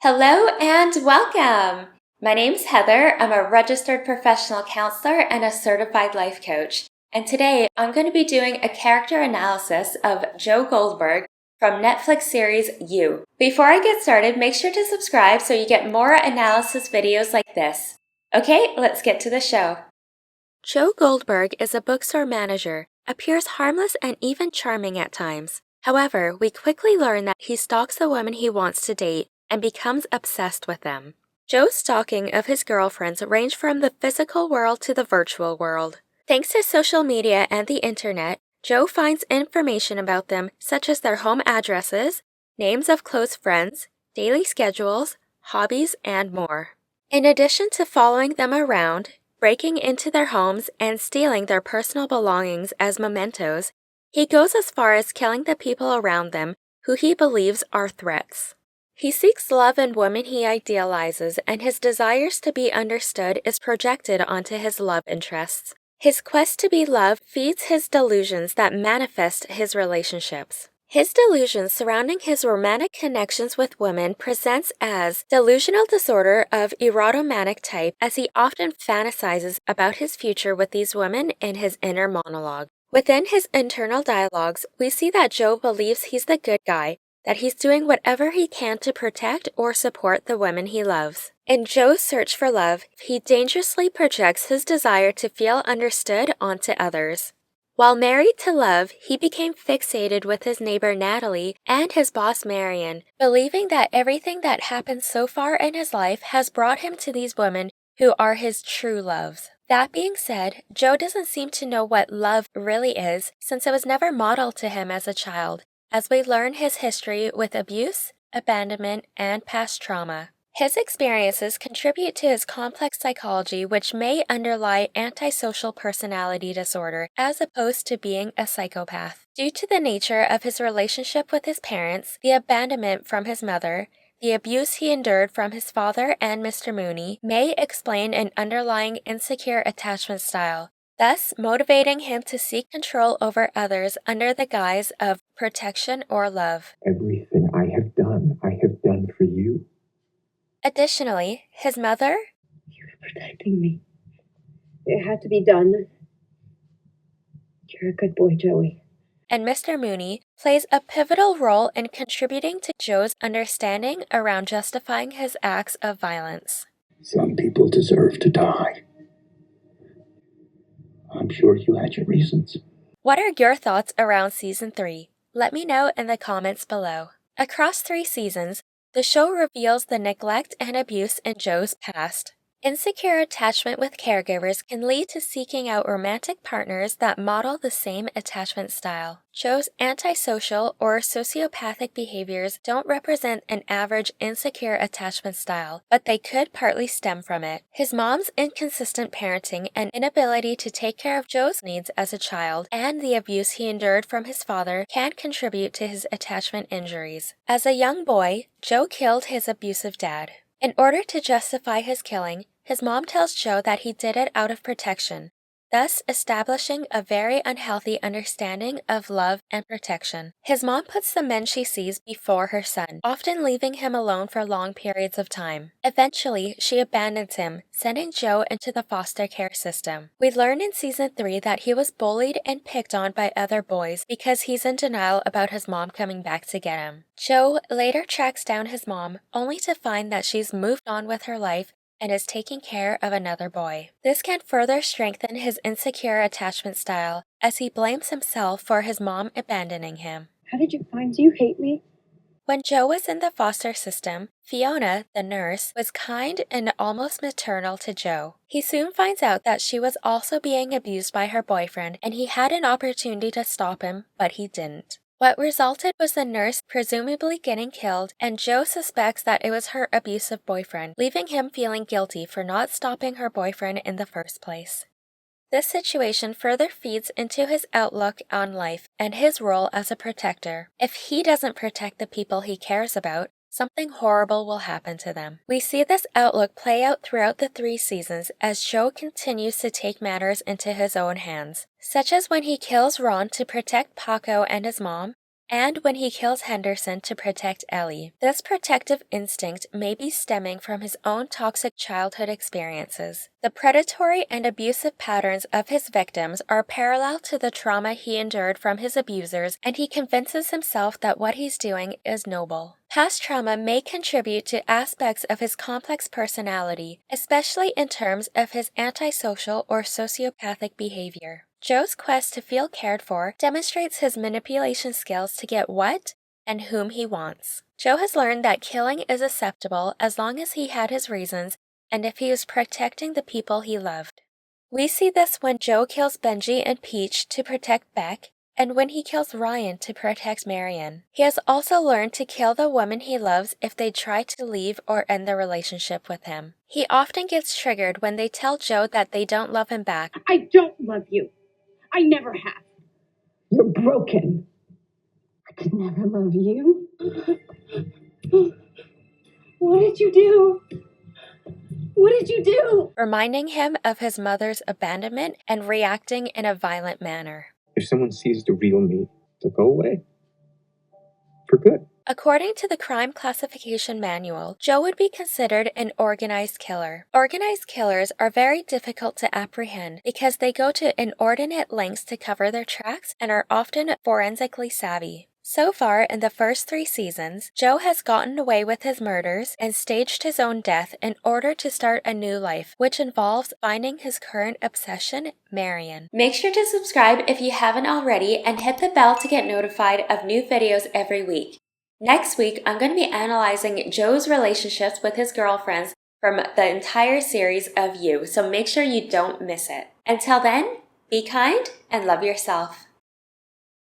Hello and welcome! My name's Heather. I'm a registered professional counselor and a certified life coach. And today I'm going to be doing a character analysis of Joe Goldberg from Netflix series You. Before I get started, make sure to subscribe so you get more analysis videos like this. Okay, let's get to the show. Joe Goldberg is a bookstore manager, appears harmless and even charming at times. However, we quickly learn that he stalks the women he wants to date and becomes obsessed with them. Joe's stalking of his girlfriends range from the physical world to the virtual world. Thanks to social media and the internet, Joe finds information about them such as their home addresses, names of close friends, daily schedules, hobbies, and more. In addition to following them around, breaking into their homes, and stealing their personal belongings as mementos, he goes as far as killing the people around them who he believes are threats. He seeks love in women he idealizes, and his desires to be understood is projected onto his love interests. His quest to be loved feeds his delusions that manifest his relationships. His delusions surrounding his romantic connections with women presents as delusional disorder of erotomanic type, as he often fantasizes about his future with these women in his inner monologue. Within his internal dialogues, we see that Joe believes he's the good guy, that he's doing whatever he can to protect or support the women he loves. In Joe's search for love, he dangerously projects his desire to feel understood onto others. While married to Love, he became fixated with his neighbor Natalie and his boss Marion, believing that everything that happened so far in his life has brought him to these women who are his true loves. That being said, Joe doesn't seem to know what love really is, since it was never modeled to him as a child, as we learn his history with abuse, abandonment, and past trauma. His experiences contribute to his complex psychology, which may underlie antisocial personality disorder as opposed to being a psychopath. Due to the nature of his relationship with his parents, the abandonment from his mother, the abuse he endured from his father and Mr. Mooney may explain an underlying insecure attachment style, thus motivating him to seek control over others under the guise of protection or love. Everything I have done for you. Additionally, his mother, "He was protecting me. It had to be done. You're a good boy, Joey." and Mr. Mooney plays a pivotal role in contributing to Joe's understanding around justifying his acts of violence. Some people deserve to die. I'm sure you had your reasons. What are your thoughts around Season 3? Let me know in the comments below. Across 3 seasons, the show reveals the neglect and abuse in Joe's past. Insecure attachment with caregivers can lead to seeking out romantic partners that model the same attachment style. Joe's antisocial or sociopathic behaviors don't represent an average insecure attachment style, but they could partly stem from it. His mom's inconsistent parenting and inability to take care of Joe's needs as a child, and the abuse he endured from his father can contribute to his attachment injuries. As a young boy, Joe killed his abusive dad. In order to justify his killing, his mom tells Joe that he did it out of protection, thus establishing a very unhealthy understanding of love and protection. His mom puts the men she sees before her son, often leaving him alone for long periods of time. Eventually, she abandons him, sending Joe into the foster care system. We learn in Season 3 that he was bullied and picked on by other boys because he's in denial about his mom coming back to get him. Joe later tracks down his mom, only to find that she's moved on with her life and is taking care of another boy. This can further strengthen his insecure attachment style, as he blames himself for his mom abandoning him. "How did you find? Do you hate me?" When Joe was in the foster system, Fiona, the nurse, was kind and almost maternal to Joe. He soon finds out that she was also being abused by her boyfriend, and he had an opportunity to stop him, but he didn't. What resulted was the nurse presumably getting killed, and Joe suspects that it was her abusive boyfriend, leaving him feeling guilty for not stopping her boyfriend in the first place. This situation further feeds into his outlook on life and his role as a protector. If he doesn't protect the people he cares about, something horrible will happen to them. We see this outlook play out throughout the 3 seasons as Joe continues to take matters into his own hands, such as when he kills Ron to protect Paco and his mom, and when he kills Henderson to protect Ellie. This protective instinct may be stemming from his own toxic childhood experiences. The predatory and abusive patterns of his victims are parallel to the trauma he endured from his abusers, and he convinces himself that what he's doing is noble. Past trauma may contribute to aspects of his complex personality, especially in terms of his antisocial or sociopathic behavior. Joe's quest to feel cared for demonstrates his manipulation skills to get what and whom he wants. Joe has learned that killing is acceptable as long as he had his reasons and if he was protecting the people he loved. We see this when Joe kills Benji and Peach to protect Beck, and when he kills Ryan to protect Marion. He has also learned to kill the woman he loves if they try to leave or end their relationship with him. He often gets triggered when they tell Joe that they don't love him back. I don't love you. I never have. You're broken. I could never love you. What did you do? What did you do? Reminding him of his mother's abandonment and reacting in a violent manner. If someone sees the real me, they'll go away. For good. According to the Crime Classification Manual, Joe would be considered an organized killer. Organized killers are very difficult to apprehend because they go to inordinate lengths to cover their tracks and are often forensically savvy. So far, in the first 3 seasons, Joe has gotten away with his murders and staged his own death in order to start a new life, which involves finding his current obsession, Marion. Make sure to subscribe if you haven't already and hit the bell to get notified of new videos every week. Next week, I'm going to be analyzing Joe's relationships with his girlfriends from the entire series of You, so make sure you don't miss it. Until then, be kind and love yourself.